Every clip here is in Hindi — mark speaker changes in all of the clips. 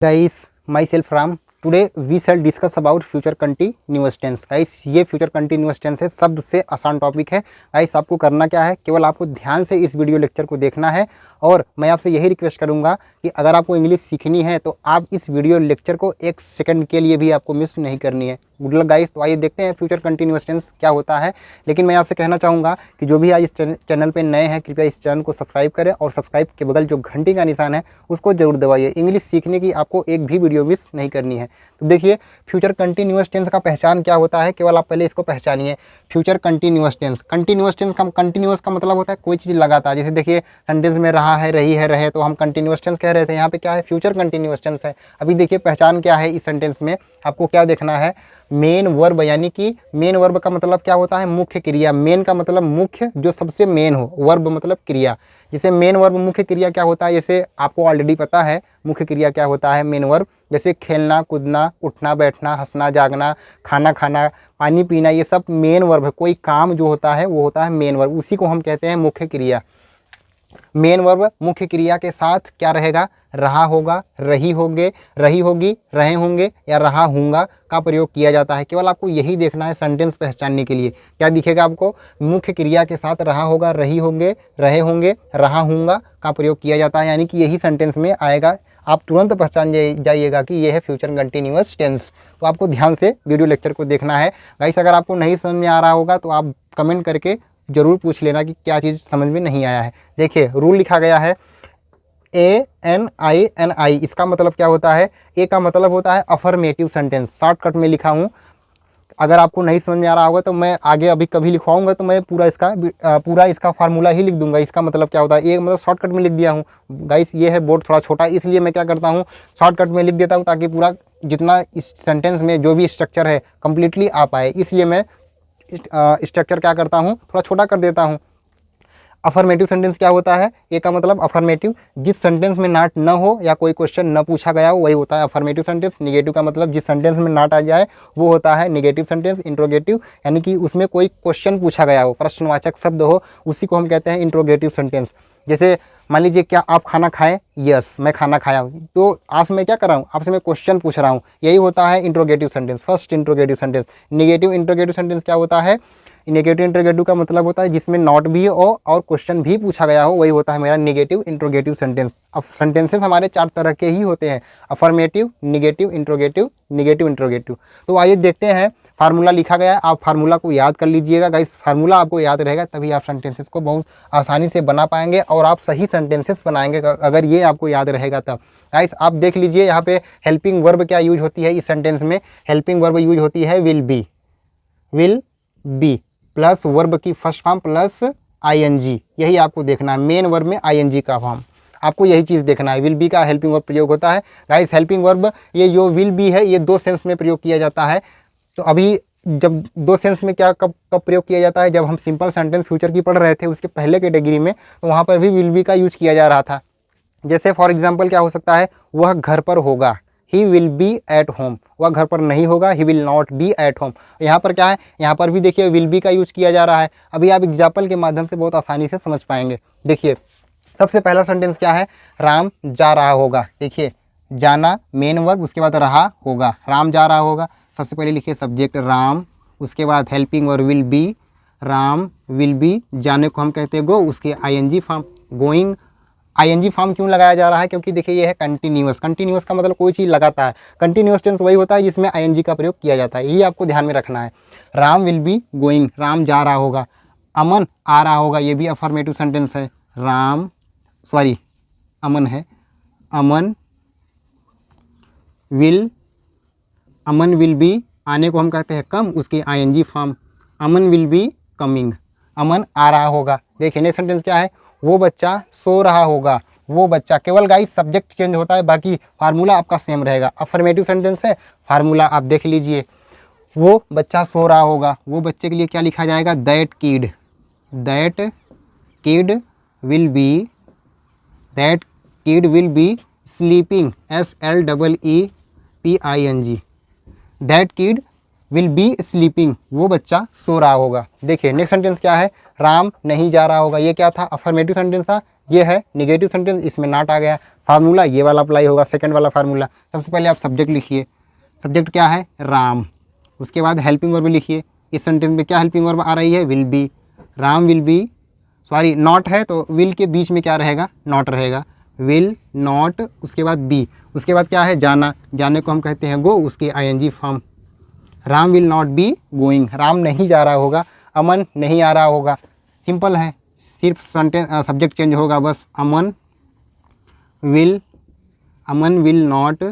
Speaker 1: Guys, myself Ram. Today we shall discuss about future continuous tense. Guys, ये future continuous tense है, सबसे आसान टॉपिक है. गाइस, आपको करना क्या है, केवल आपको ध्यान से इस वीडियो लेक्चर को देखना है और मैं आपसे यही रिक्वेस्ट करूंगा कि अगर आपको इंग्लिश सीखनी है तो आप इस वीडियो लेक्चर को एक सेकंड के लिए भी आपको मिस नहीं करनी है. Good luck guys. तो आइए देखते हैं फ्यूचर कंटिन्यूअस टेंस क्या होता है. लेकिन मैं आपसे कहना चाहूँगा कि जो भी आज इस चैनल पे नए हैं, कृपया इस चैनल को सब्सक्राइब करें और सब्सक्राइब के बगल जो घंटी का निशान है उसको जरूर दबाइए. इंग्लिश सीखने की आपको एक भी वीडियो मिस नहीं करनी है. तो देखिए, फ्यूचर कंटिन्यूअस टेंस का पहचान क्या होता है, केवल आप पहले इसको पहचानिए. फ्यूचर कंटिन्यूअस टेंस का कंटिन्यूअस का मतलब होता है कोई चीज़ लगातार. जैसे देखिए, सेंटेंस में रहा है, रही है, रहे, तो हम कंटिन्यूअस टेंस कह रहे थे. यहाँ पे क्या है, फ्यूचर कंटिन्यूअस टेंस है. अभी देखिए पहचान क्या है. इस सेंटेंस में आपको क्या देखना है, मेन वर्ब, यानी कि मेन वर्ब का मतलब क्या होता है, मुख्य क्रिया. मेन का मतलब मुख्य, जो सबसे मेन हो. वर्ब मतलब क्रिया. जैसे मेन वर्ब मुख्य क्रिया क्या होता है, जैसे आपको ऑलरेडी पता है मुख्य क्रिया क्या होता है. मेन वर्ब जैसे खेलना, कूदना, उठना, बैठना, हंसना, जागना, खाना खाना, पानी पीना, ये सब मेन वर्ब है. कोई काम जो होता है वो होता है मेन वर्ब. उसी को हम कहते हैं मुख्य क्रिया. मेन वर्ब मुख्य क्रिया के साथ क्या रहेगा, रहा होगा, रही होंगे, रही होगी, रहे होंगे या रहा होगा का प्रयोग किया जाता है. केवल आपको यही देखना है सेंटेंस पहचानने के लिए. क्या दिखेगा आपको, मुख्य क्रिया के साथ रहा होगा, रही होंगे, रहे होंगे, रहा होगा का प्रयोग किया जाता है, यानी कि यही सेंटेंस में आएगा. आप तुरंत पहचान जाइएगा कि यह है फ्यूचर कंटिन्यूअस टेंस. तो आपको ध्यान से वीडियो लेक्चर को देखना है. गाइस, अगर आपको नहीं समझ में आ रहा होगा तो आप कमेंट करके जरूर पूछ लेना कि क्या चीज़ समझ में नहीं आया है. देखिए, रूल लिखा गया है ANI. इसका मतलब क्या होता है, ए का मतलब होता है अफर्मेटिव सेंटेंस. शॉर्टकट में लिखा हूँ. अगर आपको नहीं समझ में आ रहा होगा तो मैं आगे अभी कभी लिखवाऊंगा तो मैं पूरा इसका फार्मूला ही लिख दूंगा. इसका मतलब क्या होता है, एक मतलब शॉर्टकट में लिख दिया हूँ. गाइस, ये है बोर्ड थोड़ा छोटा, इसलिए मैं क्या करता हूँ, शॉर्टकट में लिख देता हूँ ताकि पूरा जितना इस सेंटेंस में जो भी स्ट्रक्चर है कंप्लीटली आ पाए. इसलिए मैं स्ट्रक्चर क्या करता हूँ, थोड़ा छोटा कर देता हूँ. अफर्मेटिव सेंटेंस क्या होता है, ए का मतलब अफर्मेटिव, जिस सेंटेंस में नाट न हो या कोई क्वेश्चन न पूछा गया हो वही होता है अफर्मेटिव सेंटेंस. निगेटिव का मतलब जिस सेंटेंस में नाट आ जाए वो होता है निगेटिव सेंटेंस. इंट्रोगेटिव यानी कि उसमें कोई क्वेश्चन पूछा गया हो, प्रश्नवाचक शब्द हो, उसी को हम कहते हैं इंट्रोगेटिव सेंटेंस. जैसे मान लीजिए, क्या आप खाना खाएं, यस मैं खाना खाया हूँ, तो आपसे मैं क्या कर रहा हूँ, आपसे मैं क्वेश्चन पूछ रहा हूँ. यही होता है interrogative sentence, first interrogative sentence. Negative interrogative sentence क्या होता है, नेगेटिव इंट्रोगेटिव का मतलब होता है जिसमें नॉट भी हो और क्वेश्चन भी पूछा गया हो, वही होता है मेरा नेगेटिव इंट्रोगेटिव सेंटेंस. अब सेंटेंसेस हमारे 4 तरह के ही होते हैं, affirmative, negative, interrogative, negative interrogative. तो आइए देखते हैं. फार्मूला लिखा गया है, आप फार्मूला को याद कर लीजिएगा. गाइस, फार्मूला आपको याद रहेगा तभी आप सेंटेंसेस को बहुत आसानी से बना पाएंगे और आप सही सेंटेंसेस बनाएंगे अगर ये आपको याद रहेगा तब. गाइस, आप देख लीजिए यहाँ पे हेल्पिंग वर्ब क्या यूज होती है इस सेंटेंस में. हेल्पिंग वर्ब यूज होती है विल बी प्लस वर्ब की फर्स्ट फॉर्म प्लस ING. यही आपको देखना है. मेन वर्ब में ING का फॉर्म, आपको यही चीज़ देखना है. विल बी का हेल्पिंग वर्ब प्रयोग होता है. गाइस, हेल्पिंग वर्ब ये जो विल बी है ये 2 सेंस में प्रयोग किया जाता है. तो अभी जब 2 सेंस में क्या कब प्रयोग किया जाता है, जब हम सिंपल सेंटेंस फ्यूचर की पढ़ रहे थे उसके पहले कैटेगरी में, तो वहाँ पर भी विल बी का यूज किया जा रहा था. जैसे फॉर एग्जाम्पल क्या हो सकता है, वह घर पर होगा, ही विल बी एट होम. वह घर पर नहीं होगा, he will not B at home. यहाँ पर क्या है, यहाँ पर भी देखिए विल बी का यूज किया जा रहा है. अभी आप एग्जाम्पल के माध्यम से बहुत आसानी से समझ पाएंगे. देखिए, सबसे पहला सेंटेंस क्या है, राम जा रहा होगा. देखिए, जाना मेन वर्ब, उसके बाद रहा होगा, राम जा रहा होगा. सबसे पहले लिखिए सब्जेक्ट राम, उसके बाद helping verb will B, Ram will be, जाने को हम कहते हैं गो, उसके ING form going. ING form क्यों लगाया जा रहा है, क्योंकि देखिए ये है कंटिन्यूअस. कंटिन्यूअस का मतलब कोई चीज़ लगातार है. कंटिन्यूअस टेंस वही होता है जिसमें ING का प्रयोग किया जाता है. यही आपको ध्यान में रखना है. Ram will be going, Ram जा रहा होगा. अमन आ रहा होगा, ये भी अफर्मेटिव सेंटेंस है. अमन है. अमन विल बी, आने को हम कहते हैं कम, उसकी ING form. Aman will be coming, Aman आ रहा होगा. देखिए नेक्स्ट सेंटेंस क्या है, वो बच्चा सो रहा होगा. वो बच्चा, केवल गाइस सब्जेक्ट चेंज होता है, बाकी फार्मूला आपका सेम रहेगा. अफर्मेटिव सेंटेंस है, फार्मूला आप देख लीजिए. वो बच्चा सो रहा होगा, वो बच्चे के लिए क्या लिखा जाएगा, that kid will be sleeping, SLEEPING. That kid will be sleeping, वो बच्चा सो रहा होगा. देखिए नेक्स्ट सेंटेंस क्या है, राम नहीं जा रहा होगा. ये क्या था, अफर्मेटिव सेंटेंस था ये है निगेटिव सेंटेंस, इसमें नॉट आ गया। फार्मूला ये वाला अप्लाई होगा, सेकंड वाला फार्मूला। सबसे पहले आप सब्जेक्ट लिखिए, सब्जेक्ट क्या है, राम। उसके बाद हेल्पिंग वर्ब लिखिए। इस सेंटेंस में क्या हेल्पिंग वर्ब आ रही है, will be. Ram will be, sorry not है तो विल के बीच में क्या रहेगा, नॉट रहेगा, विल नॉट। उसके बाद बी, उसके बाद क्या है, जाना। जाने को हम कहते हैं गो, उसकी ING form. Ram will not be going, Ram नहीं जा रहा होगा, अमन नहीं आ रहा होगा। सिंपल है, सिर्फ सेंटेंस सब्जेक्ट चेंज होगा बस। Aman will not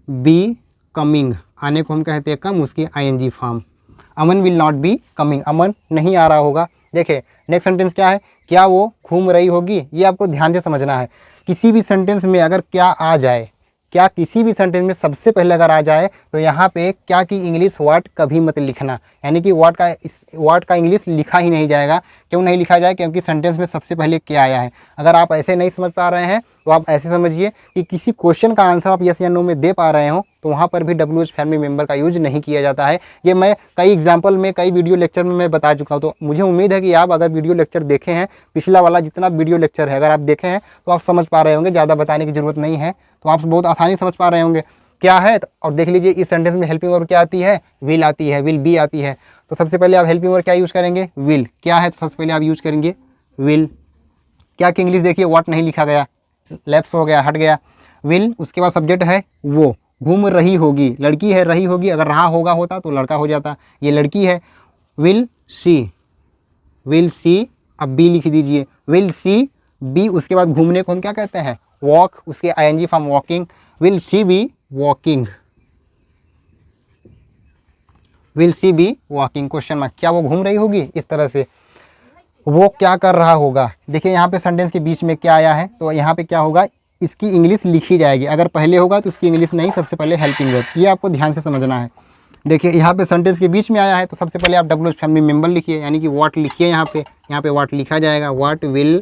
Speaker 1: be coming, आने को हम कहते हैं कम, उसकी ING form. Aman will not be coming, Aman नहीं आ रहा होगा। देखिए नेक्स्ट सेंटेंस क्या है, क्या वो घूम रही होगी। ये आपको ध्यान से समझना है। किसी भी सेंटेंस में अगर क्या आ जाए, क्या किसी भी सेंटेंस में सबसे पहले अगर आ जाए तो यहाँ पे क्या की इंग्लिश वर्ड कभी मत लिखना, यानी कि वर्ड का इंग्लिश लिखा ही नहीं जाएगा। क्यों नहीं लिखा जाए, क्योंकि सेंटेंस में सबसे पहले क्या आया है। अगर आप ऐसे नहीं समझ पा रहे हैं तो आप ऐसे समझिए कि किसी क्वेश्चन का आंसर आप यस या नो में दे पा रहे हो तो वहाँ पर भी WH फैमिली मेम्बर का यूज नहीं किया जाता है। ये मैं कई एग्जाम्पल में, कई वीडियो लेक्चर में मैं बता चुका हूँ। तो मुझे उम्मीद है कि आप अगर वीडियो लेक्चर देखे हैं, पिछला वाला जितना वीडियो लेक्चर है अगर आप देखे हैं तो आप समझ पा रहे होंगे, ज़्यादा बताने की ज़रूरत नहीं है, तो आप बहुत आसानी समझ पा रहे होंगे क्या है। और देख लीजिए इस सेंटेंस में हेल्पिंग वर्ब क्या आती है, विल आती है, विल बी आती है। तो सबसे पहले आप हेल्पिंग वर्ब क्या यूज़ करेंगे, विल। क्या है तो सबसे पहले आप यूज़ करेंगे विल। क्या की इंग्लिश देखिए, व्हाट नहीं लिखा गया, लेफ्ट हो गया, हट गया, विल। उसके बाद सब्जेक्ट है वो, घूम रही होगी, लड़की है रही होगी, अगर रहा होगा होता तो लड़का हो जाता, ये लड़की है। विल सी, अब बी लिख दीजिए, विल सी बी। उसके बाद घूमने को हम क्या कहते हैं, वॉक, उसके ING form walking. Will she be walking, will she be walking, question mark. क्या वो घूम रही होगी, इस तरह से। वो क्या कर रहा होगा, देखिए यहाँ पे सेंटेंस के बीच में क्या आया है तो यहाँ पे क्या होगा, इसकी इंग्लिश लिखी जाएगी। अगर पहले होगा तो उसकी इंग्लिश नहीं, सबसे पहले हेल्पिंग वर्ब। ये आपको ध्यान से समझना है। देखिए यहाँ पे सेंटेंस के बीच में आया है तो सबसे पहले आप WH फैमिली मेंबर लिखिए, यानी कि व्हाट लिखिए। यहाँ पे व्हाट लिखा जाएगा, व्हाट विल,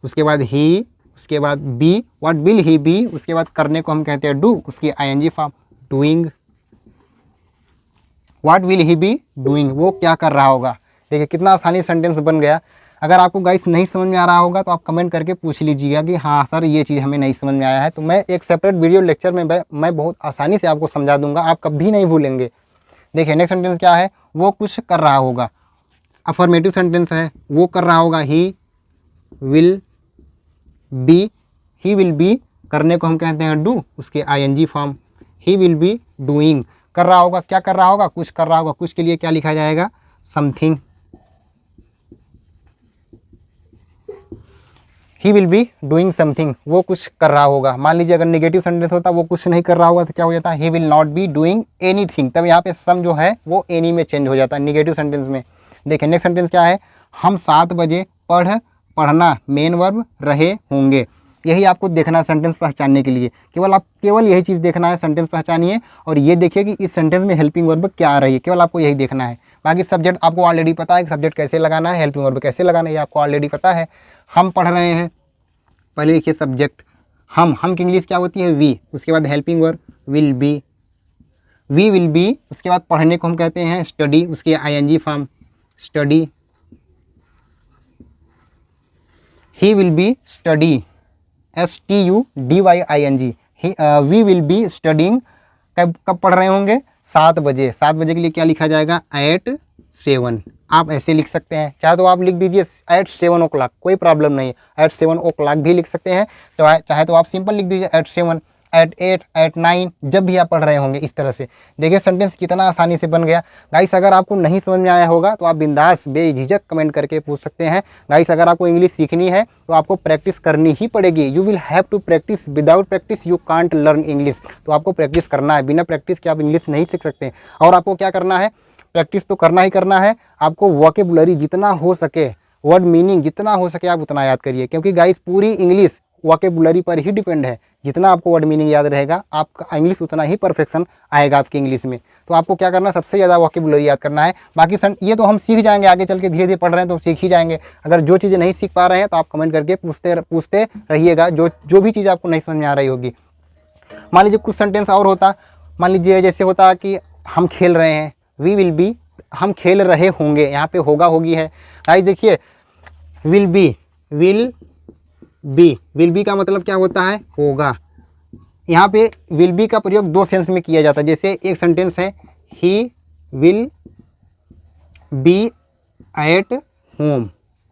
Speaker 1: उसके बाद ही, उसके बाद be, what will he be. उसके बाद करने को हम कहते हैं डू, उसकी ING form doing. What will he be doing, वो क्या कर रहा होगा। देखिए कितना आसानी सेंटेंस बन गया। अगर आपको गाइस नहीं समझ में आ रहा होगा तो आप कमेंट करके पूछ लीजिएगा कि हाँ सर ये चीज़ हमें नहीं समझ में आया है, तो मैं एक सेपरेट वीडियो लेक्चर में मैं बहुत आसानी से आपको समझा दूंगा, आप कभी नहीं भूलेंगे। देखिए नेक्स्ट सेंटेंस क्या है, वो कुछ कर रहा होगा, अफर्मेटिव सेंटेंस है, वो कर रहा होगा, ही विल बी। करने को हम कहते हैं डू, उसके ING form. He will be doing, कर रहा होगा, क्या कर रहा होगा, कुछ कर रहा होगा। कुछ के लिए क्या लिखा जाएगा, something. He will be doing something, वो कुछ कर रहा होगा। मान लीजिए अगर नेगेटिव सेंटेंस होता, वो कुछ नहीं कर रहा होगा तो क्या हो जाता, he will not be doing anything. तब यहाँ पे सम जो है वो एनी में चेंज हो जाता है नेगेटिव सेंटेंस में। देखिए नेक्स्ट सेंटेंस क्या है, हम 7 बजे पढ़ना, मेन वर्ब रहे होंगे। यही आपको देखना है सेंटेंस पहचानने के लिए। केवल यही चीज़ देखना है, सेंटेंस पहचानिए और ये देखिए कि इस सेंटेंस में हेल्पिंग वर्ब क्या आ रही है, केवल आपको यही देखना है। बाकी सब्जेक्ट आपको ऑलरेडी पता है कि सब्जेक्ट कैसे लगाना है, हेल्पिंग वर्ब कैसे लगाना है, ये आपको ऑलरेडी पता है। हम पढ़ रहे हैं, पहले लिखिए सब्जेक्ट हम की इंग्लिश क्या होती है, वी। उसके बाद helping verb will be, we will be. उसके बाद पढ़ने को हम कहते हैं स्टडी, उसकी ING form study. He will be study, STUDYING। We will be studying, कब पढ़ रहे होंगे, 7 बजे। 7 बजे के लिए क्या लिखा जाएगा, at 7। आप ऐसे लिख सकते हैं, चाहे तो आप लिख दीजिए at 7 o'clock, कोई प्रॉब्लम नहीं है। at 7 o'clock भी लिख सकते हैं, तो चाहे तो आप सिंपल लिख दीजिए at 7, at 8, at 9, जब भी आप पढ़ रहे होंगे इस तरह से। देखिए सेंटेंस कितना आसानी से बन गया। गाइस अगर आपको नहीं समझ में आया होगा तो आप बिंदास बेझिझक कमेंट करके पूछ सकते हैं। गाइस अगर आपको इंग्लिश सीखनी है तो आपको प्रैक्टिस करनी ही पड़ेगी। You will have to practice, without practice you can't learn English. तो आपको प्रैक्टिस करना है, बिना प्रैक्टिस के आप इंग्लिश नहीं सीख सकते। और आपको क्या करना है, प्रैक्टिस तो करना ही करना है। आपको वोकैबुलरी जितना हो सके, वर्ड मीनिंग जितना हो सके आप उतना याद करिए, क्योंकि गाइस पूरी इंग्लिश वोकैबुलरी पर ही डिपेंड है। जितना आपको वर्ड मीनिंग याद रहेगा, आपका इंग्लिश उतना ही परफेक्शन आएगा आपकी इंग्लिश में। तो आपको क्या करना है, सबसे ज़्यादा वोकैबुलरी याद करना है। बाकी ये तो हम सीख जाएंगे आगे चल के, धीरे धीरे पढ़ रहे हैं तो सीख ही जाएंगे। अगर जो चीज़ें नहीं सीख पा रहे हैं तो आप कमेंट करके पूछते रहिएगा, जो भी चीज़ आपको नहीं समझ में आ रही होगी। मान लीजिए कुछ सेंटेंस और होता, मान लीजिए जैसे होता कि हम खेल रहे हैं, वी विल बी, हम खेल रहे होंगे, यहाँ पे होगा होगी है। गाइस देखिए विल विल बी का मतलब क्या होता है, होगा। यहाँ पे विल बी का प्रयोग दो सेंस में किया जाता है। जैसे एक सेंटेंस है, ही विल बी एट होम,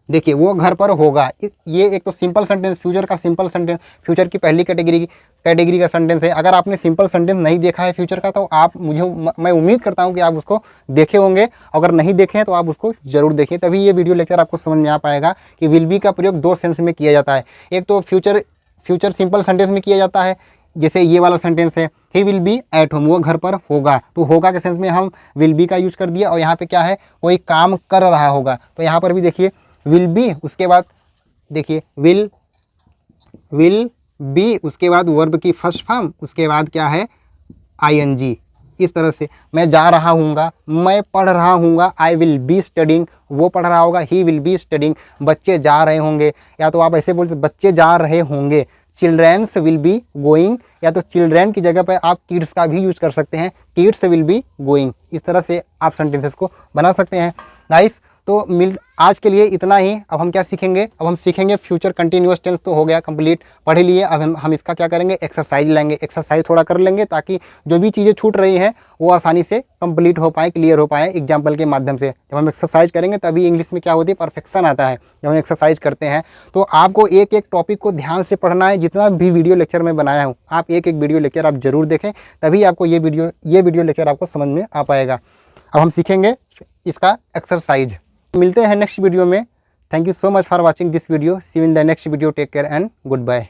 Speaker 1: देखिए वो घर पर होगा। ये एक तो सिंपल सेंटेंस, फ्यूचर का सिंपल सेंटेंस, फ्यूचर की पहली कैटेगरी का सेंटेंस है। अगर आपने सिंपल सेंटेंस नहीं देखा है फ्यूचर का, तो आप मैं उम्मीद करता हूं कि आप उसको देखे होंगे। अगर नहीं देखे हैं तो आप उसको जरूर देखें, तभी ये वीडियो लेक्चर आपको समझ में आ पाएगा कि विल बी का प्रयोग दो सेंस में किया जाता है। एक तो फ्यूचर सिंपल सेंटेंस में किया जाता है, जैसे ये वाला सेंटेंस है, ही विल बी एट होम, वो घर पर होगा। तो होगा के सेंस में हम विल बी का यूज कर दिया। और यहाँ पे क्या है, कोई काम कर रहा होगा, तो यहाँ पर भी देखिए विल बी, उसके बाद देखिए विल बी, उसके बाद वर्ब की फर्स्ट फॉर्म, उसके बाद क्या है, आईएनजी। इस तरह से मैं जा रहा हूँगा, मैं पढ़ रहा हूँगा, आई विल बी स्टडिंग, वो पढ़ रहा होगा, ही विल बी स्टडिंग। बच्चे जा रहे होंगे, या तो आप ऐसे बोल सकते बच्चे जा रहे होंगे, चिल्ड्रेंस विल बी गोइंग, या तो चिल्ड्रेन की जगह पर आप किड्स का भी यूज कर सकते हैं, किड्स विल बी गोइंग। इस तरह से आप सेंटेंसेस को बना सकते हैं। गाइस तो आज के लिए इतना ही। अब हम क्या सीखेंगे, अब हम सीखेंगे फ्यूचर कंटिन्यूअस टेंस। तो हो गया कंप्लीट, पढ़ लिए। अब हम इसका क्या करेंगे, एक्सरसाइज लेंगे, एक्सरसाइज थोड़ा कर लेंगे, ताकि जो भी चीज़ें छूट रही हैं वो आसानी से कंप्लीट हो पाए, क्लियर हो पाए एग्जाम्पल के माध्यम से। जब हम एक्सरसाइज करेंगे तभी इंग्लिश में क्या होती है, परफेक्शन आता है, जब हम एक्सरसाइज करते हैं। तो आपको एक एक टॉपिक को ध्यान से पढ़ना है। जितना भी वीडियो लेक्चर मैं बनाया हूँ, आप एक एक वीडियो लेक्चर आप जरूर देखें, तभी आपको ये वीडियो लेक्चर आपको समझ में आ पाएगा। अब हम सीखेंगे इसका एक्सरसाइज। मिलते हैं नेक्स्ट वीडियो में। Thank you so much for watching this video. See you in the next video. Take care and good bye.